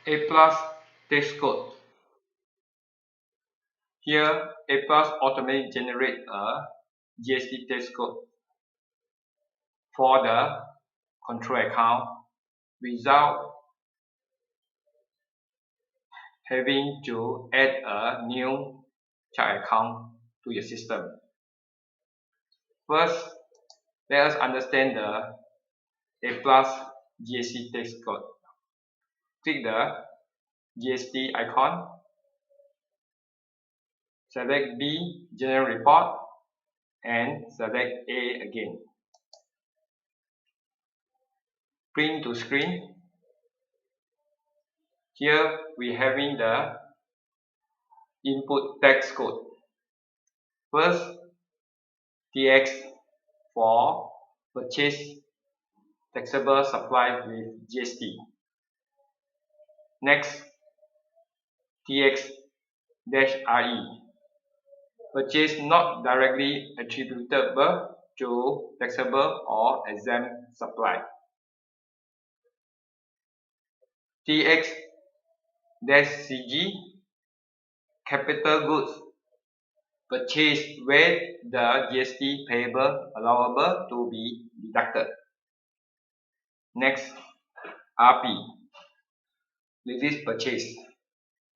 Aplus text code. Here, Aplus automatically generates a GST text code for the control account without having to add a new child account to your system. First, let us understand the Aplus GST text code. Click the GST icon, select B, General Report, and select A again. Print to screen. Here we having the input text code. First, TX for purchase taxable supply with GST. Next, TX-RE, purchase not directly attributable to taxable or exempt supply. TX-CG, capital goods purchased where the GST payable allowable to be deducted. Next, RP, release purchase.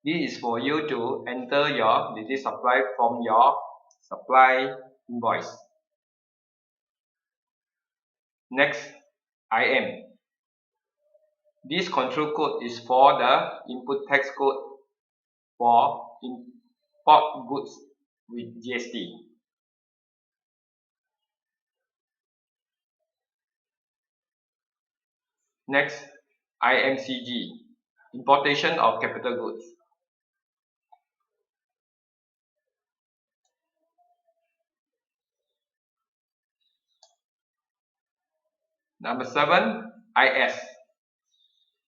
This is for you to enter your release supply from your supply invoice. Next, IM. This control code is for the input text code for import goods with GST. Next, IMCG, importation of capital goods. Number 7, IS,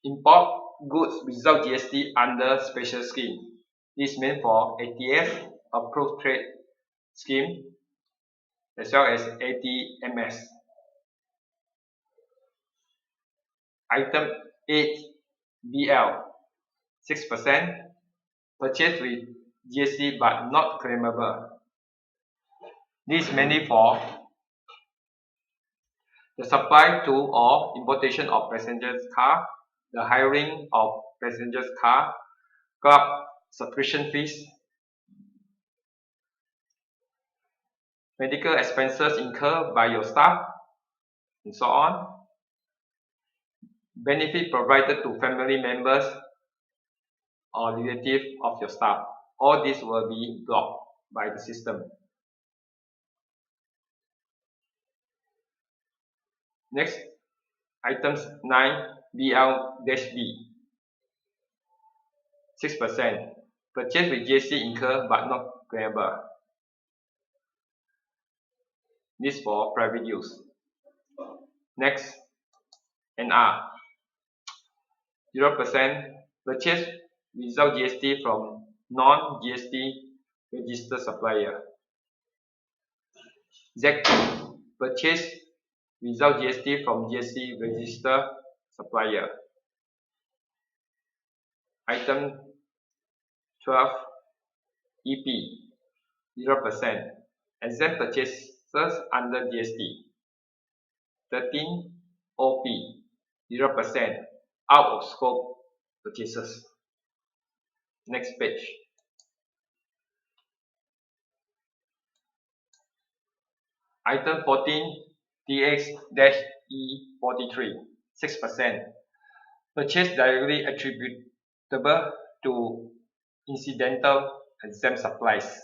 import goods without GST under special scheme. This is meant for ATF, approved trade scheme, as well as ATMS. Item 8, BL, 6%, purchased with GST but not claimable. This is mainly for the supply to or importation of passengers car, the hiring of passengers car, club subscription fees, medical expenses incurred by your staff, and so on. Benefit provided to family members or relatives of your staff. All this will be blocked by the system. Next, items 9, BL-B, 6%, purchase with GST incurred but not claimable. This for private use. Next, NR, 0%, purchase without GST from non-GST registered supplier. Z, purchase without GST from GST registered supplier. Item 12, EP, 0%, exempt purchases under GST. 13, OP, 0%, out of scope purchases. Next page. Item 14, TX-E43, 6%, purchase directly attributable to incidental exempt supplies.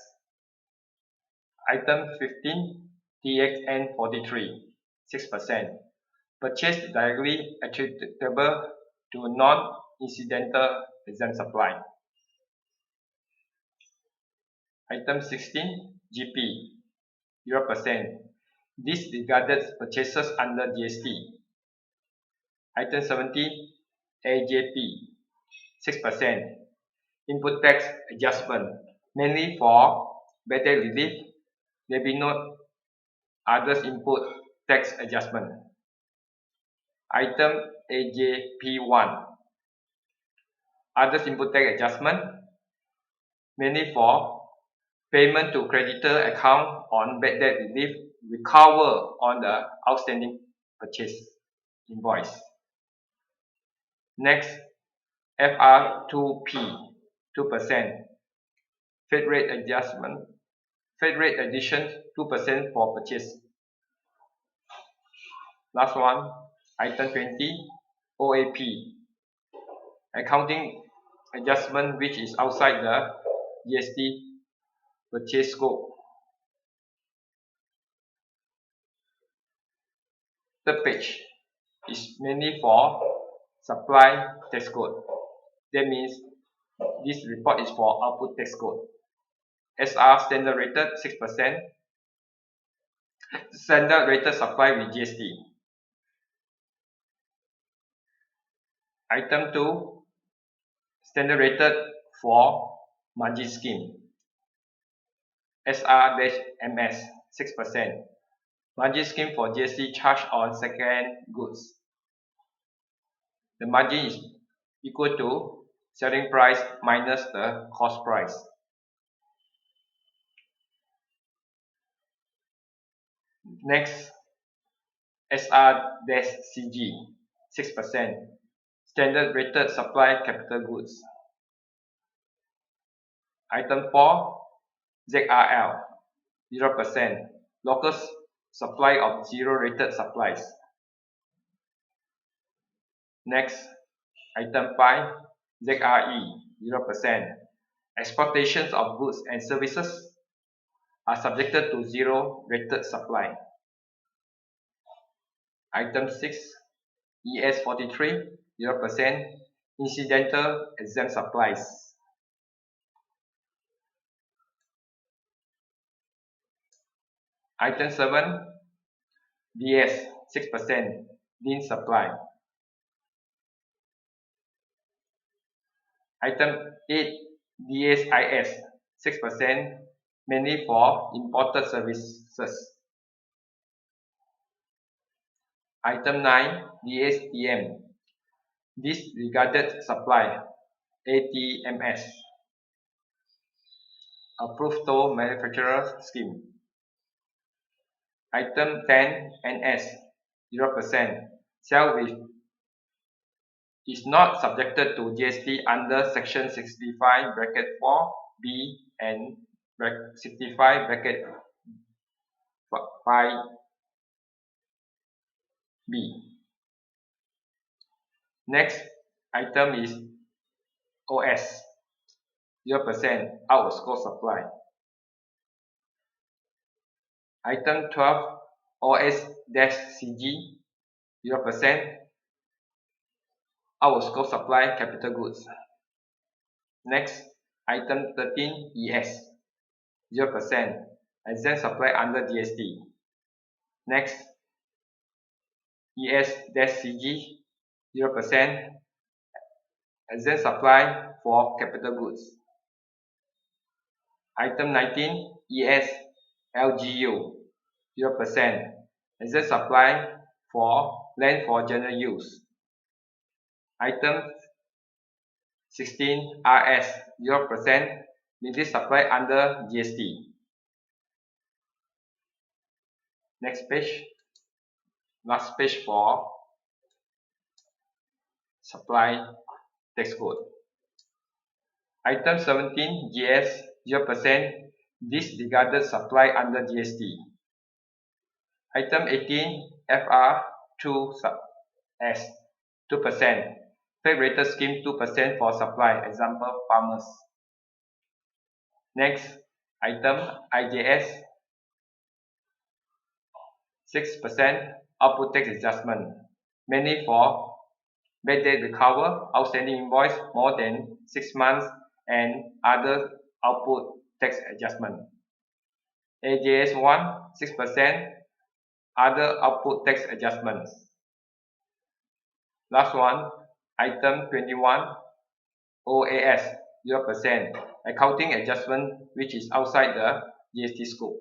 Item 15, TXN43, 6%, purchase directly attributable to non-incidental exempt supply. Item 16, GP, 0%, disregarded purchases under GST. Item 17, AJP, 6%, input tax adjustment, mainly for better relief. There be no others input tax adjustment. Item AJP1, Others input tax adjustment, mainly for payment to creditor account on bad debt relief, recover on the outstanding purchase invoice. Next, FR2P, 2%. Fed rate adjustment, Fed rate addition, 2% for purchase. Last one, item 20, OAP, accounting adjustment which is outside the GST purchase scope. Third page is mainly for supply tax code. That means this report is for output tax code. SR standard rated 6%, standard rated supply with GST. Item 2, standard rated for margin scheme. SR-MS 6%. Margin scheme for GST charge on second goods. The margin is equal to selling price minus the cost price. Next, SR-CG 6%. Standard rated supply capital goods. Item 4, ZRL 0%. Local supply of zero rated supplies. Next, item 5, ZRE 0%. Exportations of goods and services are subjected to zero rated supply. Item 6, ES43 0%. Incidental exempt supplies. Item 7, DS 6%. Lean supply. Item 8, DSIS 6%, mainly for imported services. Item 9, DSTM, disregarded supply, ATMS, approved toll manufacturer scheme. Item 10, NS 0%, sale with is not subjected to GST under section 65 bracket 4 B and 65 bracket 5 B. Next item is OS 0% out of scope supply. Item 12, OS-CG 0% out of scope supply capital goods. Next, item 13, ES 0% exempt supply under GST. Next, ES-CG 0% exempt supply for capital goods. Item 19, ES LGU 0% exempt supply for land for general use. Item 16, RS 0% limited supply under GST. Next page, last page for supply tax code. Item 17, GS 0% disregarded supply under GST. Item 18, FR2 sub S 2%. Fed rated scheme 2% for supply, example farmers. Next, item IJS 6% output tax adjustment, mainly for bad debt recover, outstanding invoice more than 6 months, and other output tax adjustment. AJS 1 6%, other output tax adjustments. Last one, item 21, OAS 0%, accounting adjustment which is outside the GST scope.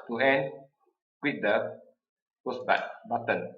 To end, click the close button.